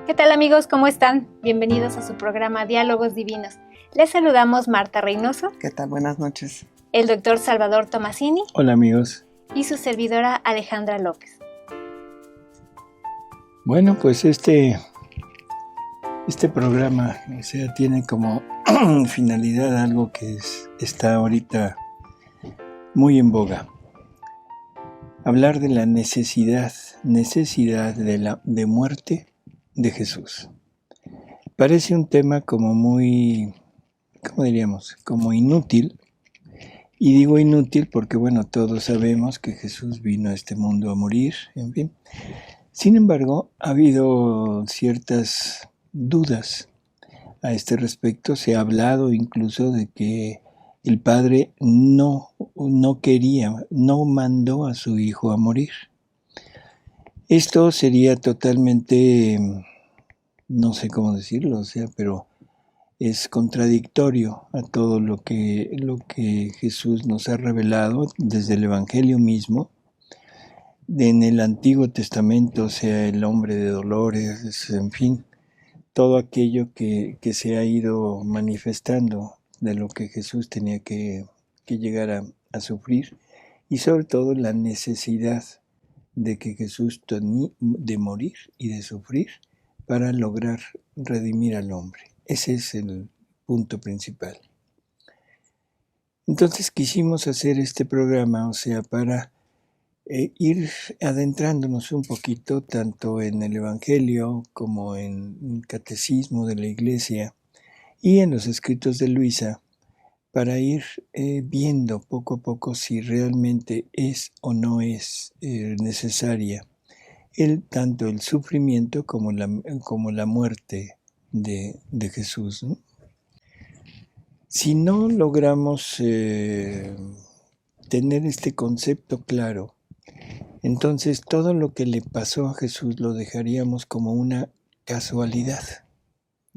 ¿Qué tal amigos? ¿Cómo están? Bienvenidos a su programa Diálogos Divinos. Les saludamos Marta Reynoso. ¿Qué tal? Buenas noches. El doctor Salvador Tomasini. Hola amigos. Y su servidora Alejandra López. Bueno, pues este programa, tiene como finalidad algo que está ahorita muy en boga. Hablar de la necesidad de muerte de Jesús. Parece un tema como muy, ¿cómo diríamos? Como inútil. Y digo inútil porque, bueno, todos sabemos que Jesús vino a este mundo a morir, en fin. Sin embargo, ha habido ciertas dudas a este respecto. Se ha hablado incluso de que el Padre no mandó a su Hijo a morir. Esto sería totalmente, no sé cómo decirlo, pero es contradictorio a todo lo que Jesús nos ha revelado desde el Evangelio mismo. En el Antiguo Testamento, el hombre de dolores, en fin, todo aquello que se ha ido manifestando de lo que Jesús tenía que llegar a sufrir, y sobre todo la necesidad de que Jesús tenía de morir y de sufrir para lograr redimir al hombre. Ese es el punto principal. Entonces quisimos hacer este programa, para ir adentrándonos un poquito tanto en el Evangelio como en el Catecismo de la Iglesia y en los escritos de Luisa, para ir viendo poco a poco si realmente es o no es necesaria tanto el sufrimiento como la muerte de Jesús, ¿no? Si no logramos tener este concepto claro, entonces todo lo que le pasó a Jesús lo dejaríamos como una casualidad.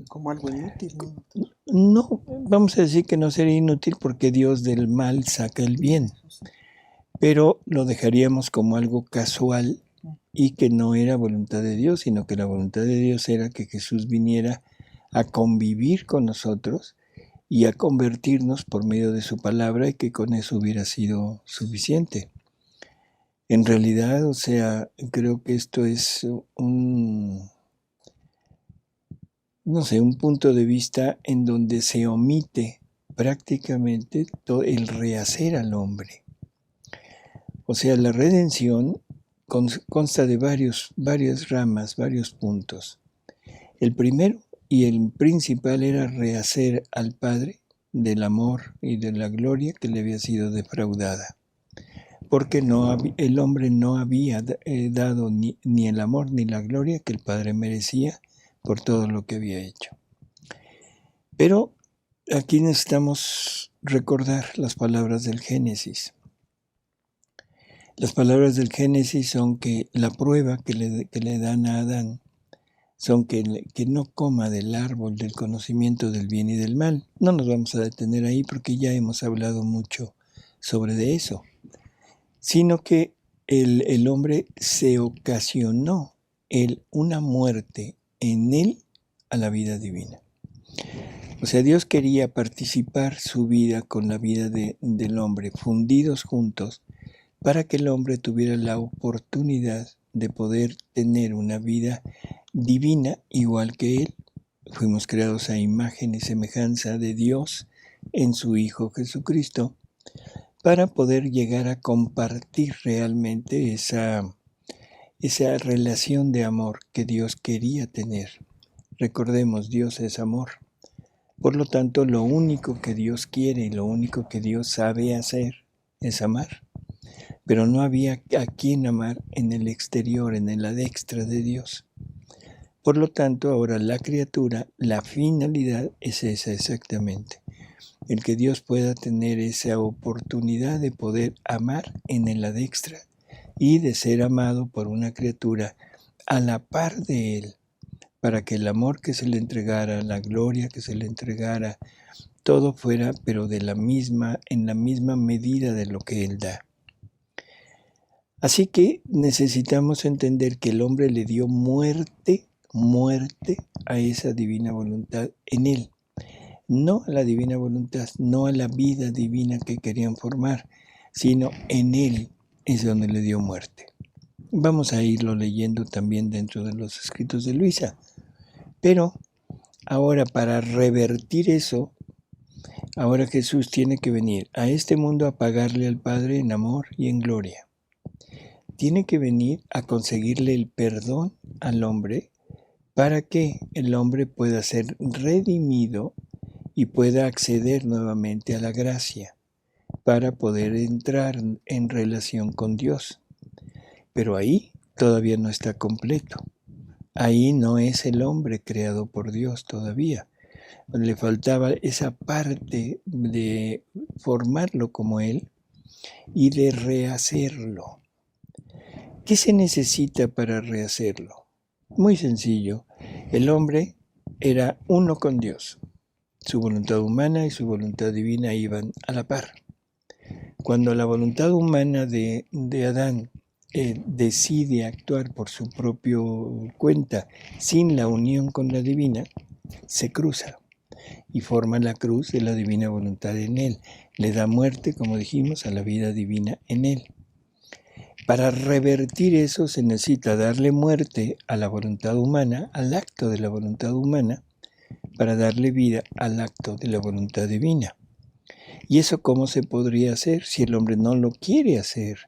Como algo inútil, ¿no? No, vamos a decir que no sería inútil porque Dios del mal saca el bien, pero lo dejaríamos como algo casual y que no era voluntad de Dios, sino que la voluntad de Dios era que Jesús viniera a convivir con nosotros y a convertirnos por medio de su palabra, y que con eso hubiera sido suficiente. En realidad, creo que esto es un punto de vista en donde se omite prácticamente todo el rehacer al hombre. La redención consta de varias ramas, varios puntos. El primero y el principal era rehacer al Padre del amor y de la gloria que le había sido defraudada, porque el hombre no había dado ni el amor ni la gloria que el Padre merecía por todo lo que había hecho. Pero aquí necesitamos recordar las palabras del Génesis. Las palabras del Génesis son que la prueba que le dan a Adán son que no coma del árbol del conocimiento del bien y del mal. No nos vamos a detener ahí porque ya hemos hablado mucho sobre eso, sino que el hombre se ocasionó una muerte en él a la vida divina. Dios quería participar su vida con la vida del hombre, fundidos juntos, para que el hombre tuviera la oportunidad de poder tener una vida divina igual que él. Fuimos creados a imagen y semejanza de Dios en su Hijo Jesucristo, para poder llegar a compartir realmente esa relación de amor que Dios quería tener. Recordemos, Dios es amor. Por lo tanto, lo único que Dios quiere y lo único que Dios sabe hacer es amar. Pero no había a quien amar en el exterior, en el adextra de Dios. Por lo tanto, ahora la criatura, la finalidad es esa exactamente. El que Dios pueda tener esa oportunidad de poder amar en el adextra y de ser amado por una criatura a la par de Él, para que el amor que se le entregara, la gloria que se le entregara, todo fuera, pero en la misma medida de lo que Él da. Así que necesitamos entender que el hombre le dio muerte muerte a esa divina voluntad en él. No a la divina voluntad, no a la vida divina que querían formar, sino en él es donde le dio muerte. Vamos a irlo leyendo también dentro de los escritos de Luisa. Pero ahora, para revertir eso, ahora Jesús tiene que venir a este mundo a pagarle al Padre en amor y en gloria. Tiene que venir a conseguirle el perdón al hombre para que el hombre pueda ser redimido y pueda acceder nuevamente a la gracia para poder entrar en relación con Dios. Pero ahí todavía no está completo. Ahí no es el hombre creado por Dios todavía. Le faltaba esa parte de formarlo como Él y de rehacerlo. ¿Qué se necesita para rehacerlo? Muy sencillo. El hombre era uno con Dios. Su voluntad humana y su voluntad divina iban a la par. Cuando la voluntad humana de Adán decide actuar por su propia cuenta sin la unión con la divina, se cruza y forma la cruz de la divina voluntad en él. Le da muerte, como dijimos, a la vida divina en él. Para revertir eso se necesita darle muerte a la voluntad humana, al acto de la voluntad humana, para darle vida al acto de la voluntad divina. ¿Y eso cómo se podría hacer si el hombre no lo quiere hacer?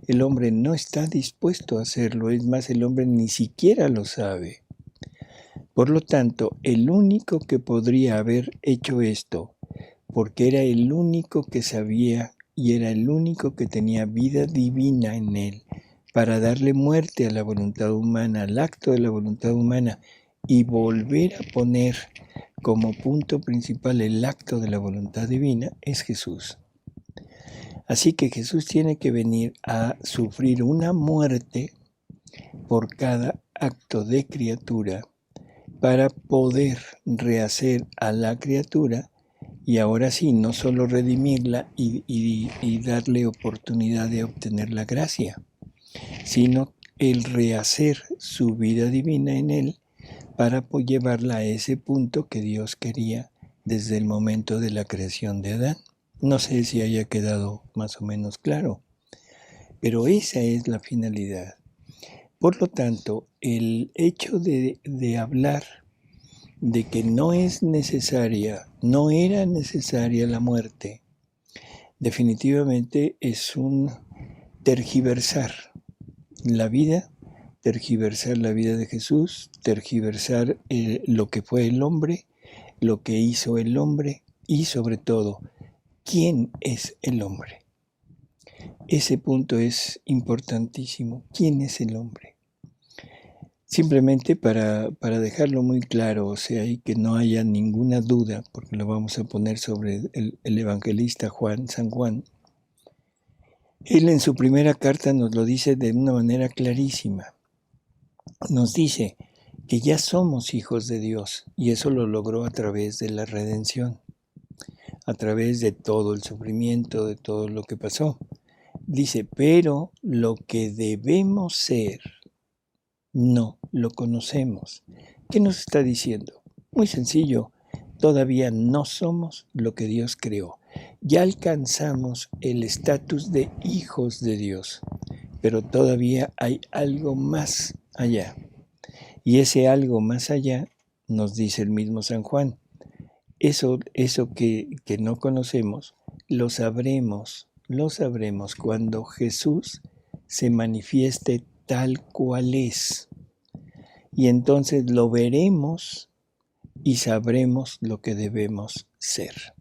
El hombre no está dispuesto a hacerlo, es más, el hombre ni siquiera lo sabe. Por lo tanto, el único que podría haber hecho esto, porque era el único que sabía y era el único que tenía vida divina en él, para darle muerte a la voluntad humana, al acto de la voluntad humana, y volver a poner como punto principal el acto de la voluntad divina, es Jesús. Así que Jesús tiene que venir a sufrir una muerte por cada acto de criatura para poder rehacer a la criatura y ahora sí, no solo redimirla y darle oportunidad de obtener la gracia, sino el rehacer su vida divina en él para llevarla a ese punto que Dios quería desde el momento de la creación de Adán. No sé si haya quedado más o menos claro, pero esa es la finalidad. Por lo tanto, el hecho de hablar de que no es necesaria, no era necesaria la muerte, definitivamente es un tergiversar la vida, tergiversar la vida de Jesús, tergiversar lo que fue el hombre, lo que hizo el hombre y sobre todo, ¿quién es el hombre? Ese punto es importantísimo. ¿Quién es el hombre? Simplemente para dejarlo muy claro, o sea, y que no haya ninguna duda, porque lo vamos a poner sobre el evangelista San Juan. Él en su primera carta nos lo dice de una manera clarísima. Nos dice que ya somos hijos de Dios y eso lo logró a través de la redención, a través de todo el sufrimiento, de todo lo que pasó. Dice, pero lo que debemos ser, no lo conocemos. ¿Qué nos está diciendo? Muy sencillo, todavía no somos lo que Dios creó. Ya alcanzamos el estatus de hijos de Dios, pero todavía hay algo más allá. Y ese algo más allá, nos dice el mismo San Juan, eso que no conocemos, lo sabremos cuando Jesús se manifieste tal cual es. Y entonces lo veremos y sabremos lo que debemos ser.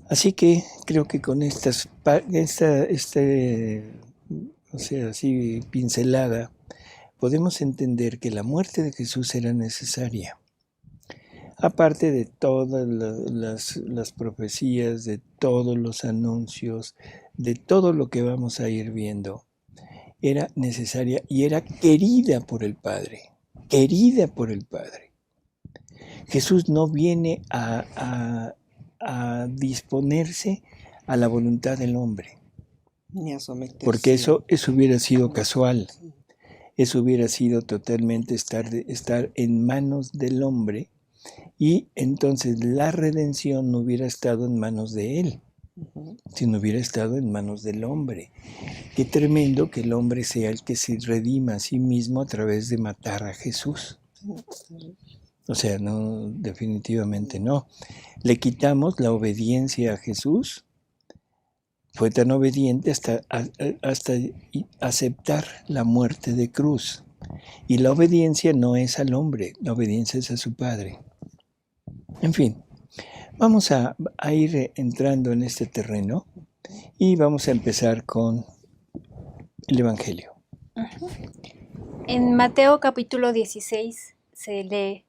Así que creo que con esta pincelada, podemos entender que la muerte de Jesús era necesaria. Aparte de todas las profecías, de todos los anuncios, de todo lo que vamos a ir viendo, era necesaria y era querida por el Padre, querida por el Padre. Jesús no viene a disponerse a la voluntad del hombre, ni a someterse. porque eso hubiera sido casual. eso hubiera sido totalmente estar en manos del hombre, y entonces la redención no hubiera estado en manos de él, sino hubiera estado en manos del hombre. Qué tremendo que el hombre sea el que se redima a sí mismo a través de matar a Jesús. O sea, no, definitivamente no. Le quitamos la obediencia a Jesús. Fue tan obediente hasta aceptar la muerte de cruz. Y la obediencia no es al hombre, la obediencia es a su Padre. En fin, vamos a ir entrando en este terreno y vamos a empezar con el Evangelio. En Mateo capítulo 16 se lee: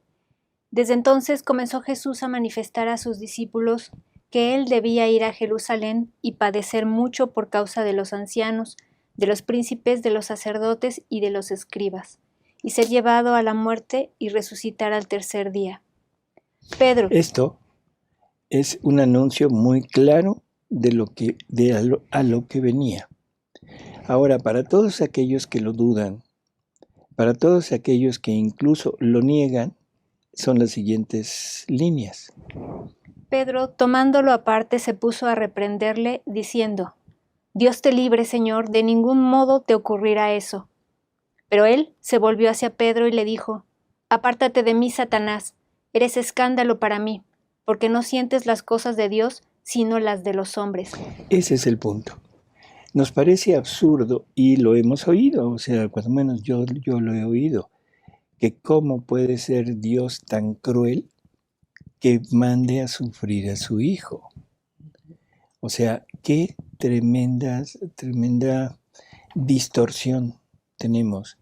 Desde entonces comenzó Jesús a manifestar a sus discípulos que él debía ir a Jerusalén y padecer mucho por causa de los ancianos, de los príncipes, de los sacerdotes y de los escribas, y ser llevado a la muerte y resucitar al tercer día. Pedro. Esto es un anuncio muy claro a lo que venía. Ahora, para todos aquellos que lo dudan, para todos aquellos que incluso lo niegan, son las siguientes líneas. Pedro, tomándolo aparte, se puso a reprenderle, diciendo: Dios te libre, Señor, de ningún modo te ocurrirá eso. Pero él se volvió hacia Pedro y le dijo: Apártate de mí, Satanás, eres escándalo para mí, porque no sientes las cosas de Dios, sino las de los hombres. Ese es el punto. Nos parece absurdo, y lo hemos oído, o sea, cuando menos yo lo he oído, que cómo puede ser Dios tan cruel que mande a sufrir a su hijo. O sea, qué tremenda distorsión tenemos.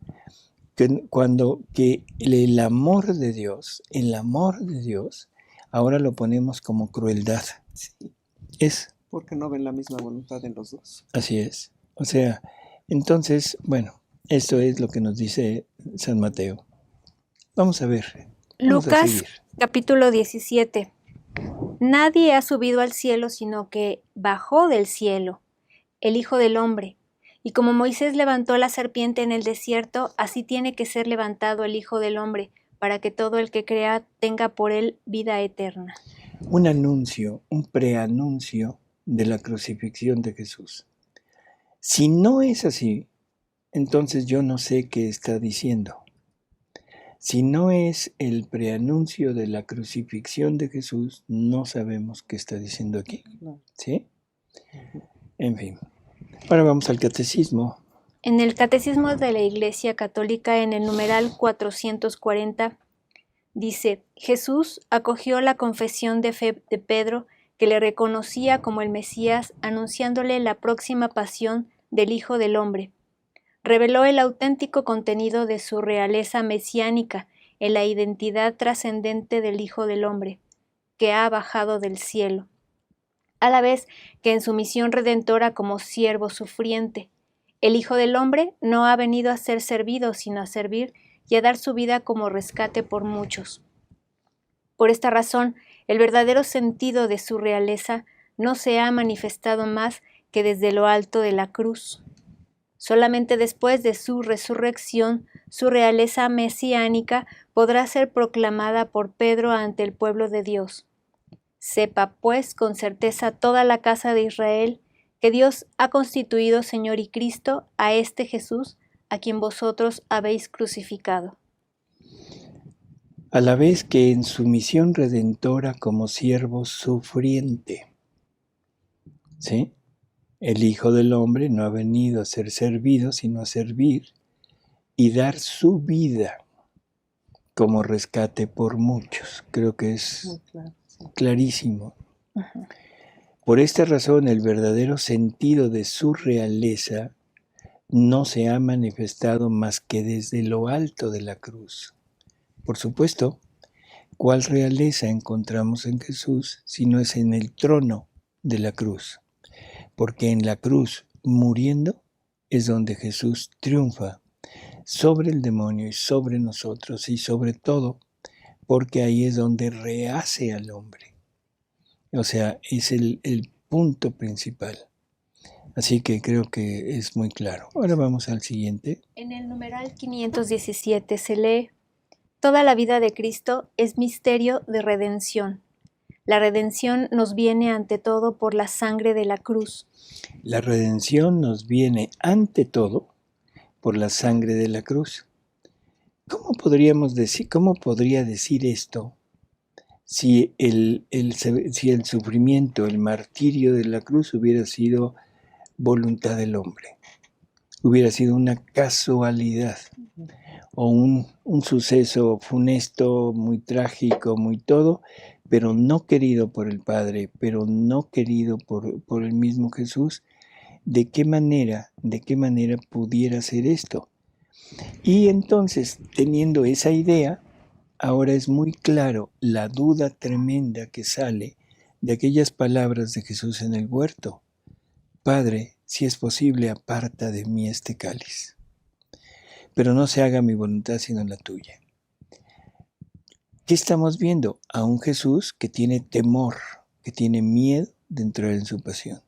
Que el amor de Dios, ahora lo ponemos como crueldad. Sí, Es, porque no ven la misma voluntad en los dos. así es. O sea, entonces, bueno, esto es lo que nos dice San Mateo. Vamos a ver. Lucas capítulo 17. Nadie ha subido al cielo, sino que bajó del cielo, el Hijo del Hombre. Y como Moisés levantó la serpiente en el desierto, así tiene que ser levantado el Hijo del Hombre, para que todo el que crea tenga por él vida eterna. Un anuncio, un preanuncio de la crucifixión de Jesús. Si no es así, entonces yo no sé qué está diciendo. Si no es el preanuncio de la crucifixión de Jesús, no sabemos qué está diciendo aquí. ¿Sí? En fin. Ahora vamos al catecismo. En el Catecismo de la Iglesia Católica, en el numeral 440, dice: Jesús acogió la confesión de fe de Pedro, que le reconocía como el Mesías, anunciándole la próxima pasión del Hijo del Hombre. Reveló el auténtico contenido de su realeza mesiánica en la identidad trascendente del Hijo del Hombre, que ha bajado del cielo, a la vez que en su misión redentora como siervo sufriente. El Hijo del Hombre no ha venido a ser servido, sino a servir y a dar su vida como rescate por muchos. Por esta razón, el verdadero sentido de su realeza no se ha manifestado más que desde lo alto de la cruz. Solamente después de su resurrección, su realeza mesiánica podrá ser proclamada por Pedro ante el pueblo de Dios. Sepa, pues, con certeza toda la casa de Israel, que Dios ha constituido Señor y Cristo a este Jesús, a quien vosotros habéis crucificado. A la vez que en su misión redentora como siervo sufriente, ¿sí? El Hijo del Hombre no ha venido a ser servido, sino a servir y dar su vida como rescate por muchos. Creo que es clarísimo. Uh-huh. Por esta razón, el verdadero sentido de su realeza no se ha manifestado más que desde lo alto de la cruz. Por supuesto, ¿cuál realeza encontramos en Jesús si no es en el trono de la cruz? Porque en la cruz, muriendo, es donde Jesús triunfa sobre el demonio y sobre nosotros, y sobre todo porque ahí es donde rehace al hombre. O sea, es el punto principal. Así que creo que es muy claro. Ahora vamos al siguiente. En el numeral 517 se lee: toda la vida de Cristo es misterio de redención. La redención nos viene ante todo por la sangre de la cruz. La redención nos viene ante todo por la sangre de la cruz. ¿Cómo podría decir esto si el sufrimiento, el martirio de la cruz hubiera sido voluntad del hombre? Hubiera sido una casualidad o un suceso funesto, muy trágico, muy todo, pero no querido por el Padre, pero no querido por el mismo Jesús. ¿De qué manera pudiera ser esto? Y entonces, teniendo esa idea, ahora es muy claro la duda tremenda que sale de aquellas palabras de Jesús en el huerto. Padre, si es posible, aparta de mí este cáliz, pero no se haga mi voluntad sino la tuya. ¿Qué estamos viendo? A un Jesús que tiene temor, que tiene miedo de entrar en su pasión,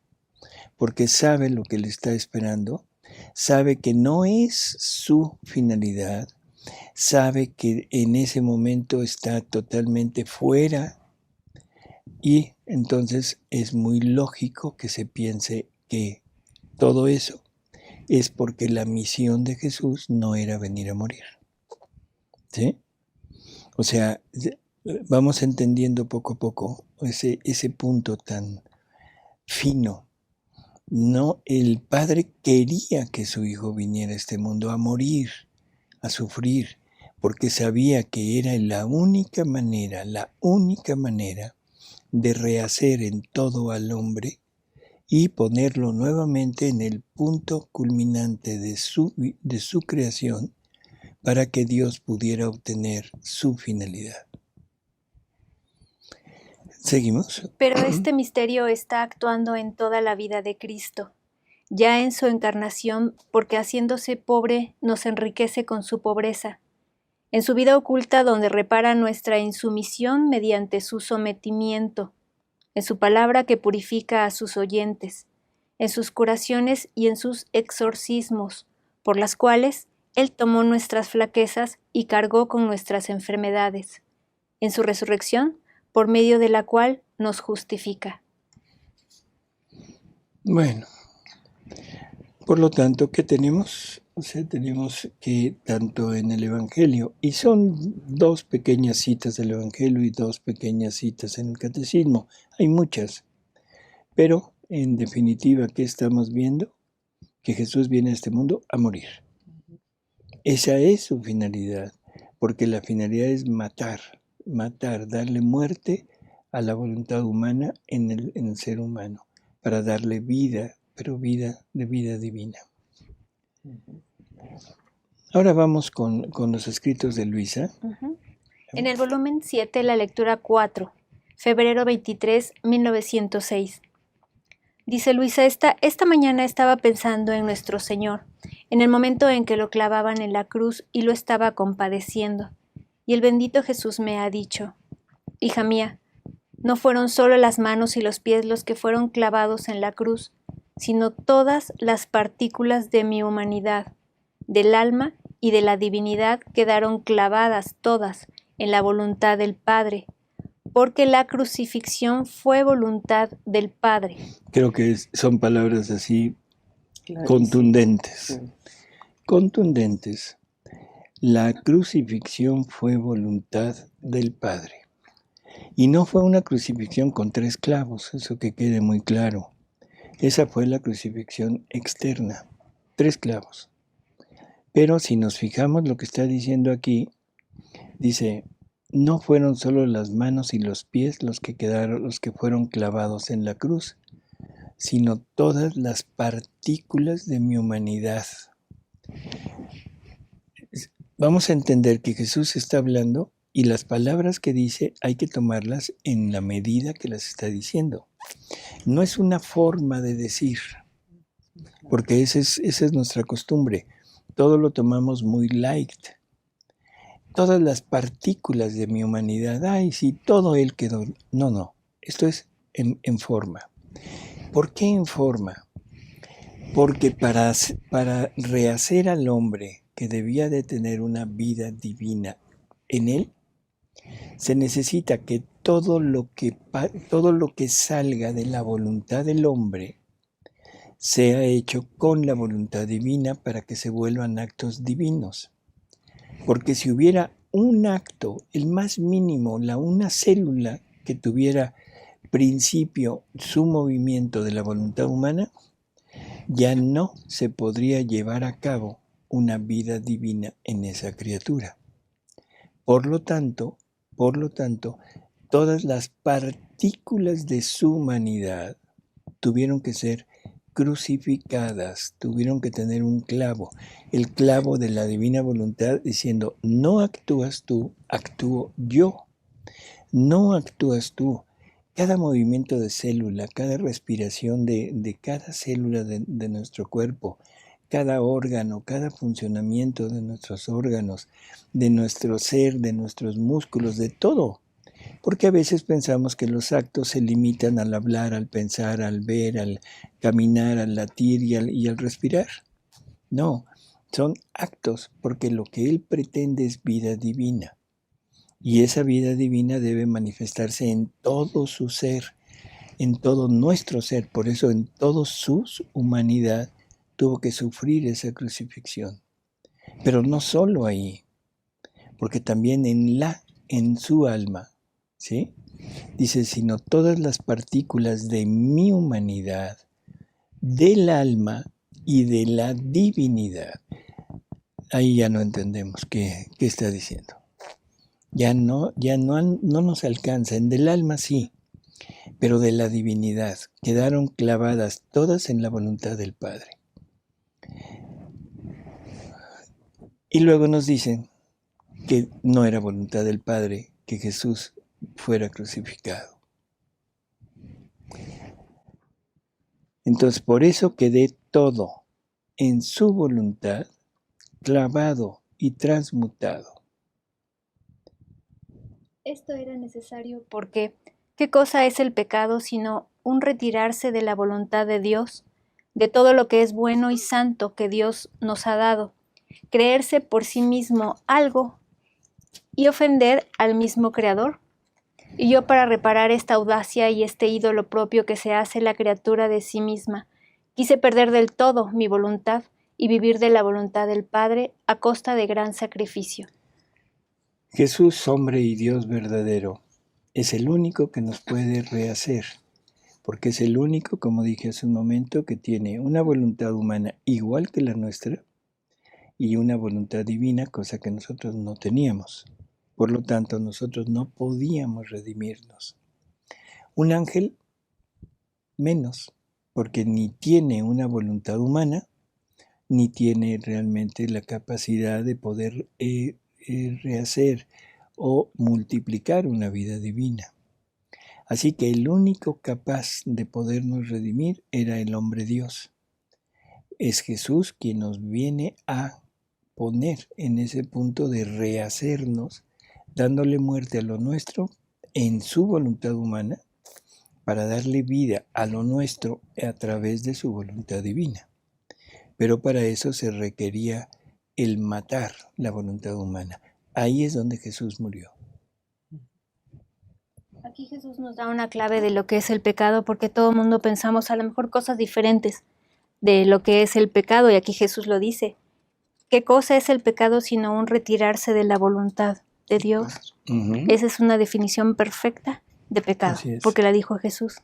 porque sabe lo que le está esperando, sabe que no es su finalidad, sabe que en ese momento está totalmente fuera, y entonces es muy lógico que se piense que todo eso es porque la misión de Jesús no era venir a morir. ¿Sí? O sea, vamos entendiendo poco a poco ese punto tan fino. No, el Padre quería que su Hijo viniera a este mundo a morir, a sufrir, porque sabía que era la única manera de rehacer en todo al hombre y ponerlo nuevamente en el punto culminante de su creación para que Dios pudiera obtener su finalidad. ¿Seguimos? Pero este misterio está actuando en toda la vida de Cristo, ya en su encarnación, porque haciéndose pobre nos enriquece con su pobreza, en su vida oculta donde repara nuestra insumisión mediante su sometimiento, en su palabra que purifica a sus oyentes, en sus curaciones y en sus exorcismos, por las cuales Él tomó nuestras flaquezas y cargó con nuestras enfermedades, en su resurrección, por medio de la cual nos justifica. Bueno, por lo tanto, ¿qué tenemos? O sea, tenemos que tanto en el Evangelio, y son 2 pequeñas citas del Evangelio y 2 pequeñas citas en el Catecismo, hay muchas, pero en definitiva, ¿qué estamos viendo? Que Jesús viene a este mundo a morir. Esa es su finalidad, porque la finalidad es matar, darle muerte a la voluntad humana en el ser humano, para darle vida, pero vida divina. Ahora vamos con los escritos de Luisa. En el volumen 7, la lectura 4, febrero 23, 1906. Dice Luisa, esta mañana estaba pensando en nuestro Señor, en el momento en que lo clavaban en la cruz y lo estaba compadeciendo. Y el bendito Jesús me ha dicho, hija mía, no fueron solo las manos y los pies los que fueron clavados en la cruz, sino todas las partículas de mi humanidad, del alma y de la divinidad quedaron clavadas todas en la voluntad del Padre, porque la crucifixión fue voluntad del Padre. Creo que son palabras así contundentes. Contundentes. La crucifixión fue voluntad del Padre. Y no fue una crucifixión con 3 clavos, eso que quede muy claro. Esa fue la crucifixión externa, 3 clavos. Pero si nos fijamos lo que está diciendo aquí, dice, no fueron solo las manos y los pies los que fueron clavados en la cruz, sino todas las partículas de mi humanidad. Vamos a entender que Jesús está hablando y las palabras que dice hay que tomarlas en la medida que las está diciendo. No es una forma de decir, porque esa es nuestra costumbre. Todo lo tomamos muy light. Todas las partículas de mi humanidad, ay, sí, todo él quedó. No, esto es en forma. ¿Por qué en forma? Porque para rehacer al hombre que debía de tener una vida divina en él, se necesita que todo lo que salga de la voluntad del hombre sea hecho con la voluntad divina para que se vuelvan actos divinos. Porque si hubiera un acto, el más mínimo, una célula que tuviera principio su movimiento de la voluntad humana, ya no se podría llevar a cabo una vida divina en esa criatura. Por lo tanto, todas las partículas de su humanidad tuvieron que ser crucificadas, tuvieron que tener un clavo, el clavo de la divina voluntad diciendo, no actúas tú, actúo yo, no actúas tú. Cada movimiento de célula, cada respiración de cada célula de nuestro cuerpo, cada órgano, cada funcionamiento de nuestros órganos, de nuestro ser, de nuestros músculos, de todo. Porque a veces pensamos que los actos se limitan al hablar, al pensar, al ver, al caminar, al latir y al respirar. No, son actos porque lo que Él pretende es vida divina. Y esa vida divina debe manifestarse en todo su ser, en todo nuestro ser. Por eso en toda su humanidad tuvo que sufrir esa crucifixión. Pero no solo ahí, porque también en su alma, ¿sí? Dice, sino todas las partículas de mi humanidad, del alma y de la divinidad. Ahí ya no entendemos qué está diciendo. Ya no nos alcanzan, del alma sí, pero de la divinidad quedaron clavadas todas en la voluntad del Padre. Y luego nos dicen que no era voluntad del Padre que Jesús fuera crucificado. Entonces, por eso quedé todo en su voluntad, clavado y transmutado. Esto era necesario porque ¿qué cosa es el pecado sino un retirarse de la voluntad de Dios, de todo lo que es bueno y santo que Dios nos ha dado, creerse por sí mismo algo y ofender al mismo Creador? Y yo, para reparar esta audacia y este ídolo propio que se hace la criatura de sí misma, quise perder del todo mi voluntad y vivir de la voluntad del Padre a costa de gran sacrificio. Jesús, hombre y Dios verdadero, es el único que nos puede rehacer, porque es el único, como dije hace un momento, que tiene una voluntad humana igual que la nuestra y una voluntad divina, cosa que nosotros no teníamos. Por lo tanto, nosotros no podíamos redimirnos. Un ángel, menos, porque ni tiene una voluntad humana, ni tiene realmente la capacidad de poder rehacer o multiplicar una vida divina. Así que el único capaz de podernos redimir era el hombre Dios. Es Jesús quien nos viene a poner en ese punto de rehacernos, dándole muerte a lo nuestro en su voluntad humana, para darle vida a lo nuestro a través de su voluntad divina. Pero para eso se requería el matar la voluntad humana. Ahí es donde Jesús murió. Aquí Jesús nos da una clave de lo que es el pecado, porque todo el mundo pensamos a lo mejor cosas diferentes de lo que es el pecado, y aquí Jesús lo dice. ¿Qué cosa es el pecado sino un retirarse de la voluntad de Dios? Esa es una definición perfecta de pecado, porque la dijo Jesús.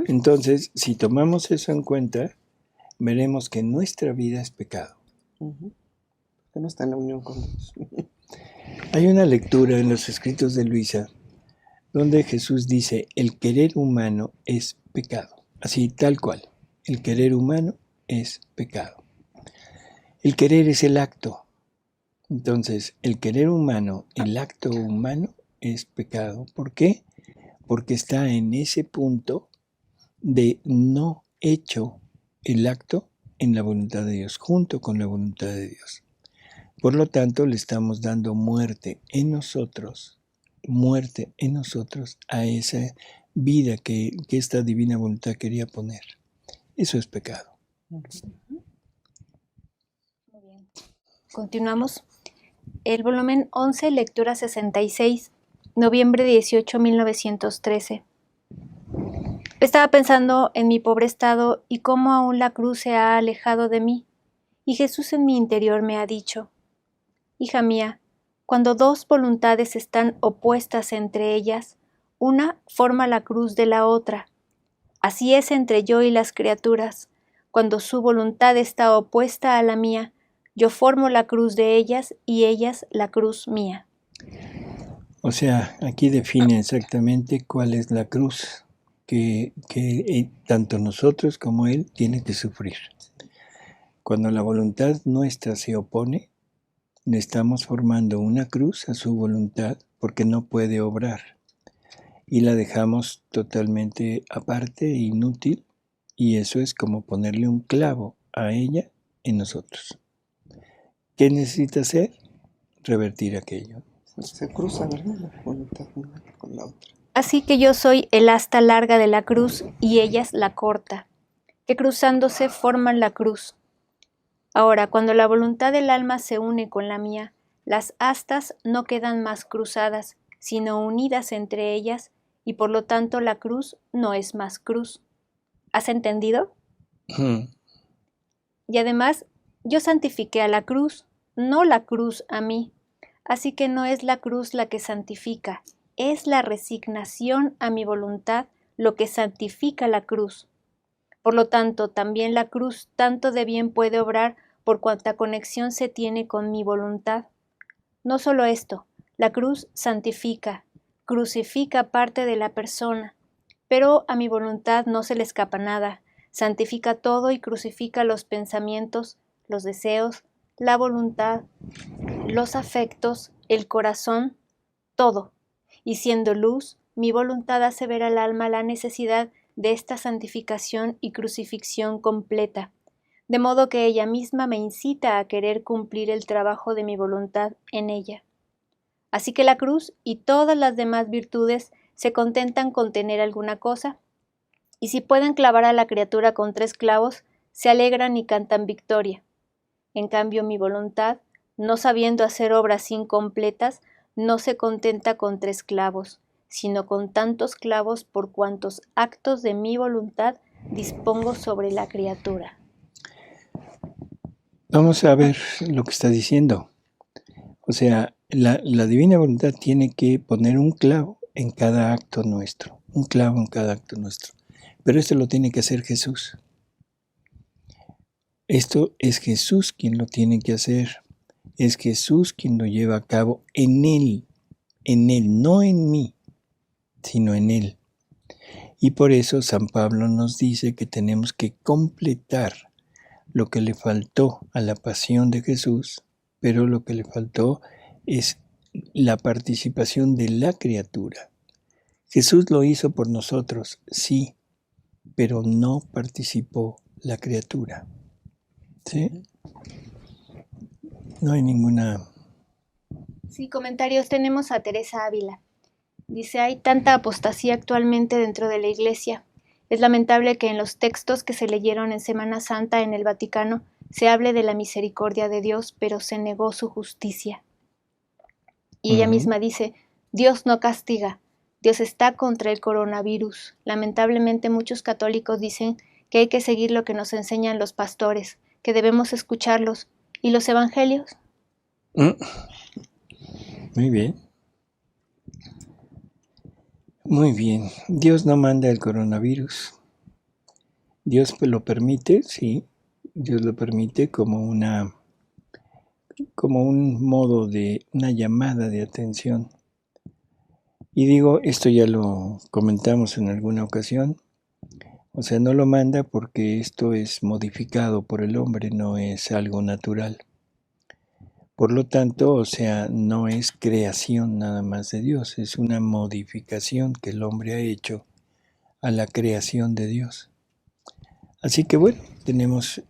Entonces, si tomamos eso en cuenta, veremos que nuestra vida es pecado. Que no está en la unión con Dios. Hay una lectura en los escritos de Luisa donde Jesús dice, el querer humano es pecado. Así, tal cual. El querer humano es pecado. El querer es el acto. Entonces, el querer humano, el acto humano es pecado. ¿Por qué? Porque está en ese punto de no hecho el acto en la voluntad de Dios, junto con la voluntad de Dios. Por lo tanto, le estamos dando muerte en nosotros a esa vida que esta divina voluntad quería poner. Eso es pecado. Ujú. Muy bien. Continuamos. El volumen 11, lectura 66, noviembre 18, 1913. Estaba pensando en mi pobre estado y cómo aún la cruz se ha alejado de mí, y Jesús en mi interior me ha dicho: hija mía, cuando dos voluntades están opuestas entre ellas, una forma la cruz de la otra. Así es entre yo y las criaturas. Cuando su voluntad está opuesta a la mía, yo formo la cruz de ellas y ellas la cruz mía. O sea, aquí define exactamente cuál es la cruz que tanto nosotros como Él tiene que sufrir. Cuando la voluntad nuestra se opone, le estamos formando una cruz a su voluntad porque no puede obrar y la dejamos totalmente aparte e inútil, y eso es como ponerle un clavo a ella en nosotros. ¿Qué necesita hacer? Revertir aquello. Se cruza, ¿verdad? La voluntad una con la otra. Así que yo soy el asta larga de la cruz y ellas la corta, que cruzándose forman la cruz. Ahora, cuando la voluntad del alma se une con la mía, las astas no quedan más cruzadas, sino unidas entre ellas, y por lo tanto la cruz no es más cruz. ¿Has entendido? Y además, yo santifiqué a la cruz, no la cruz a mí. Así que no es la cruz la que santifica, es la resignación a mi voluntad lo que santifica la cruz. Por lo tanto, también la cruz tanto de bien puede obrar por cuanta conexión se tiene con mi voluntad. No solo esto, la cruz santifica, crucifica parte de la persona, pero a mi voluntad no se le escapa nada, santifica todo y crucifica los pensamientos, los deseos, la voluntad, los afectos, el corazón, todo. Y siendo luz, mi voluntad hace ver al alma la necesidad de esta santificación y crucifixión completa, de modo que ella misma me incita a querer cumplir el trabajo de mi voluntad en ella. Así que la cruz y todas las demás virtudes se contentan con tener alguna cosa, y si pueden clavar a la criatura con 3 clavos, se alegran y cantan victoria. En cambio, mi voluntad, no sabiendo hacer obras incompletas, no se contenta con 3 clavos, sino con tantos clavos por cuantos actos de mi voluntad dispongo sobre la criatura. Vamos a ver lo que está diciendo. O sea, la divina voluntad tiene que poner un clavo en cada acto nuestro, un clavo en cada acto nuestro. Pero esto lo tiene que hacer Jesús. Esto es Jesús quien lo tiene que hacer. Es Jesús quien lo lleva a cabo en Él, no en mí, sino en Él. Y por eso San Pablo nos dice que tenemos que completar lo que le faltó a la pasión de Jesús, pero lo que le faltó es la participación de la criatura. Jesús lo hizo por nosotros, sí, pero no participó la criatura. ¿Sí? No hay ninguna... Sí, comentarios. Tenemos a Teresa Ávila. Dice: hay tanta apostasía actualmente dentro de la Iglesia. Es lamentable que en los textos que se leyeron en Semana Santa en el Vaticano se hable de la misericordia de Dios, pero se negó su justicia. Y ella misma dice: Dios no castiga, Dios está contra el coronavirus. Lamentablemente muchos católicos dicen que hay que seguir lo que nos enseñan los pastores, que debemos escucharlos. ¿Y los evangelios? Muy bien. Muy bien. Dios no manda el coronavirus. Dios lo permite, sí. Dios lo permite como un modo de una llamada de atención. Y digo, esto ya lo comentamos en alguna ocasión. O sea, no lo manda porque esto es modificado por el hombre, no es algo natural. Por lo tanto, o sea, no es creación nada más de Dios, es una modificación que el hombre ha hecho a la creación de Dios. Así que bueno, tenemos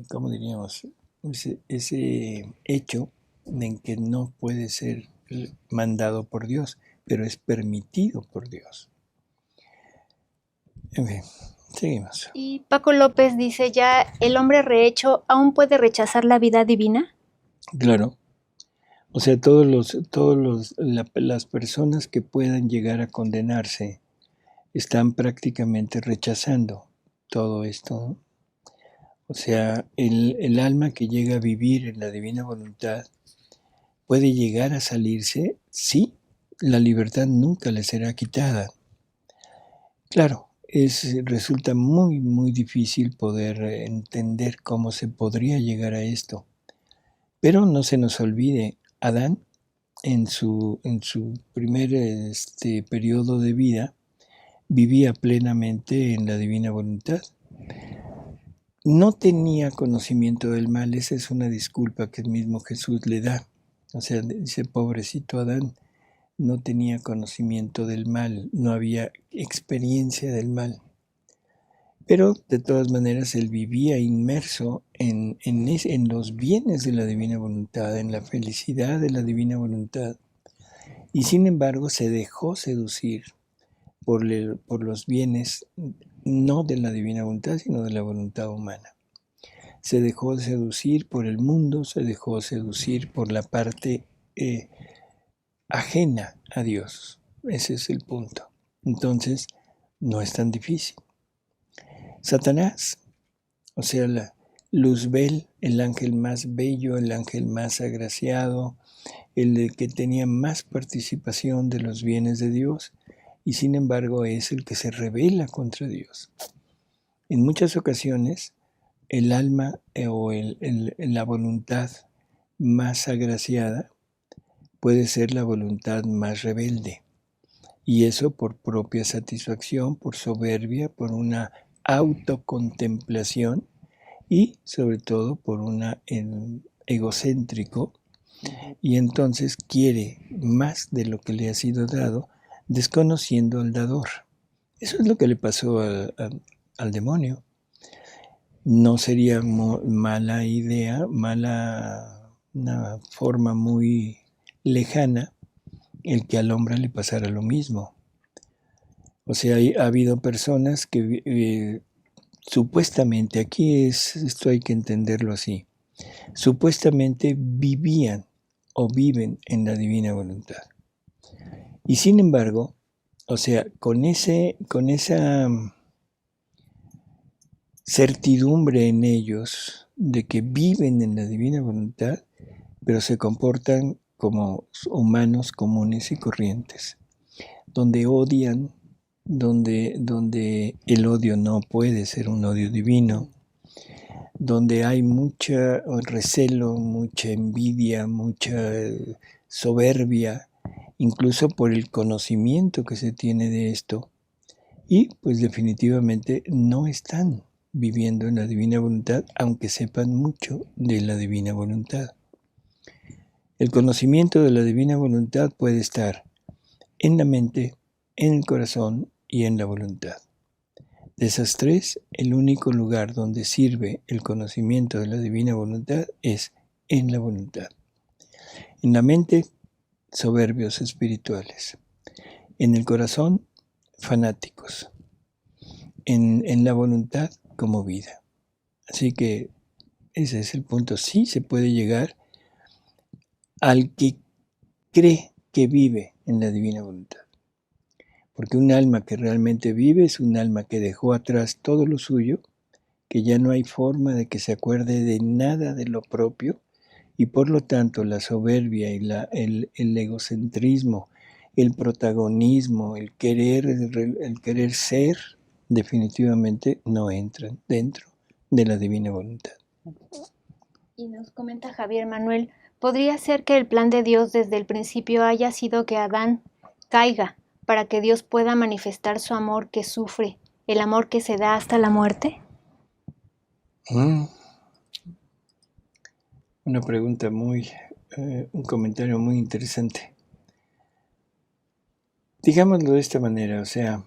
¿cómo diríamos? Ese hecho en que no puede ser mandado por Dios, pero es permitido por Dios. En fin, seguimos. Y Paco López dice, ¿ya el hombre rehecho aún puede rechazar la vida divina? Claro. O sea, las personas que puedan llegar a condenarse están prácticamente rechazando todo esto, ¿no? O sea, el alma que llega a vivir en la divina voluntad puede llegar a salirse, sí, la libertad nunca le será quitada. Claro, resulta muy, muy difícil poder entender cómo se podría llegar a esto. Pero no se nos olvide, Adán, en su primer periodo de vida, vivía plenamente en la divina voluntad. No tenía conocimiento del mal, esa es una disculpa que el mismo Jesús le da. O sea, dice, pobrecito Adán, no tenía conocimiento del mal, no había experiencia del mal. Pero de todas maneras él vivía inmerso en los bienes de la divina voluntad, en la felicidad de la divina voluntad. Y sin embargo se dejó seducir por los bienes no de la divina voluntad, sino de la voluntad humana. Se dejó seducir por el mundo, se dejó seducir por la parte ajena a Dios. Ese es el punto. Entonces, no es tan difícil. Satanás, o sea, la Luzbel, el ángel más bello, el ángel más agraciado, el que tenía más participación de los bienes de Dios, y sin embargo es el que se rebela contra Dios. En muchas ocasiones, el alma o la voluntad más agraciada puede ser la voluntad más rebelde. Y eso por propia satisfacción, por soberbia, por una autocontemplación y sobre todo por una egocéntrico, y entonces quiere más de lo que le ha sido dado, desconociendo al dador. Eso es lo que le pasó al demonio. No sería mala idea, una forma muy lejana el que al hombre le pasara lo mismo. O sea, ha habido personas que supuestamente, esto hay que entenderlo así, supuestamente vivían o viven en la divina voluntad. Y sin embargo, o sea, con esa certidumbre en ellos de que viven en la divina voluntad, pero se comportan como humanos comunes y corrientes, donde odian, donde el odio no puede ser un odio divino, donde hay mucha recelo, mucha envidia, mucha soberbia, incluso por el conocimiento que se tiene de esto, y pues definitivamente no están viviendo en la divina voluntad, aunque sepan mucho de la divina voluntad. El conocimiento de la divina voluntad puede estar en la mente, en el corazón y en la voluntad. De esas tres, el único lugar donde sirve el conocimiento de la divina voluntad es en la voluntad. En la mente, soberbios espirituales. En el corazón, fanáticos. En la voluntad, como vida. Así que ese es el punto. Sí se puede llegar al que cree que vive en la divina voluntad. Porque un alma que realmente vive es un alma que dejó atrás todo lo suyo, que ya no hay forma de que se acuerde de nada de lo propio, y por lo tanto la soberbia y el egocentrismo, el protagonismo, el querer ser, definitivamente no entran dentro de la divina voluntad. Y nos comenta Javier Manuel, ¿podría ser que el plan de Dios desde el principio haya sido que Adán caiga para que Dios pueda manifestar su amor que sufre, el amor que se da hasta la muerte? Una pregunta un comentario muy interesante. Digámoslo de esta manera, o sea,